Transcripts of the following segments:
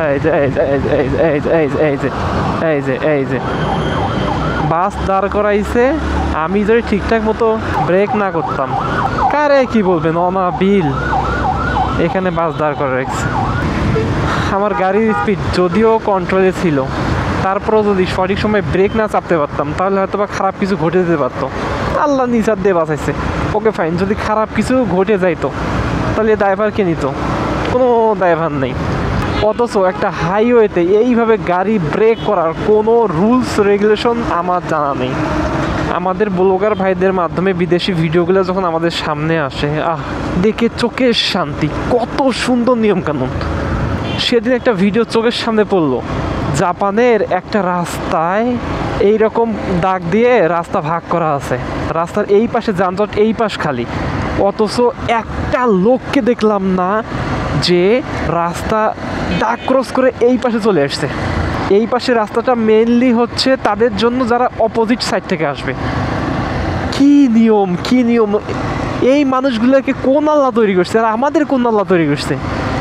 এই যে এই যে এই যে এই যে এই যে এই যে এই যে এই যে বাস দাঁড় করাইছে। আমি যদি ঠিকঠাক মতো ব্রেক না করতাম, কারে কি বলবেন অনাবিল, এখানে বাস দাঁড় করে রাখছে। আমার গাড়ির স্পিড যদিও কন্ট্রোলে ছিল, তারপরেও যদি সঠিক সময় ব্রেক না চাপতে পারতাম তাহলে হয়তো বা খারাপ কিছু ঘটে যেতে পারতো। আল্লাহ নিচার দিয়ে বাঁচাইছে। ওকে ফাইন, যদি খারাপ কিছু ঘটে যাইতো তাহলে ড্রাইভার কে নিত? কোনো ড্রাইভার নেই। অথচ একটা হাইওয়েতে এইভাবে গাড়ি ব্রেক করার কোনো রুলস রেগুলেশন আমার জানা নেই। আমাদের ব্লগার ভাইদের মাধ্যমে বিদেশি ভিডিওগুলো যখন আমাদের সামনে আসে, দেখে চোখের শান্তি, কত সুন্দর নিয়মকানুন। সেদিন একটা ভিডিও চোখের সামনে পড়লো, জাপানের একটা রাস্তায় এইরকম দাগ দিয়ে রাস্তা ভাগ করা আছে, রাস্তার এই পাশে যানজট, এই পাশ খালি, অথচ একটা লোককে দেখলাম না যে রাস্তা দাগ ক্রস করে এই পাশে চলে আসছে। এই পাশে রাস্তাটা মেইনলি হচ্ছে তাদের জন্য যারা অপোজিট সাইড থেকে আসবে। কি নিয়ম, কি নিয়ম! এই মানুষগুলোকে কোন আল্লাহ তৈরি করছে আর আমাদের কোন আল্লাহ তৈরি করছে?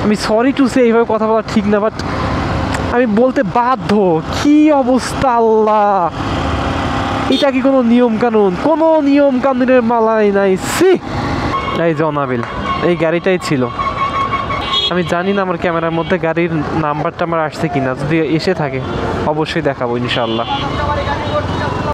আমি সরি টু সে, এইভাবে কথা বলা ঠিক না, বাট আমি বলতে বাধ্য। কি অবস্থা আল্লাহ! এটা কি কোনো নিয়ম কানুন? কোনো নিয়ম কানুনের মালাই নাই। সি, এই জনাবিল এই গাড়িটাই ছিল। আমি জানি না আমার ক্যামেরার মধ্যে গাড়ির নাম্বারটা আমার আসছে কিনা, যদি এসে থাকে অবশ্যই দেখাবো ইনশাআল্লাহ।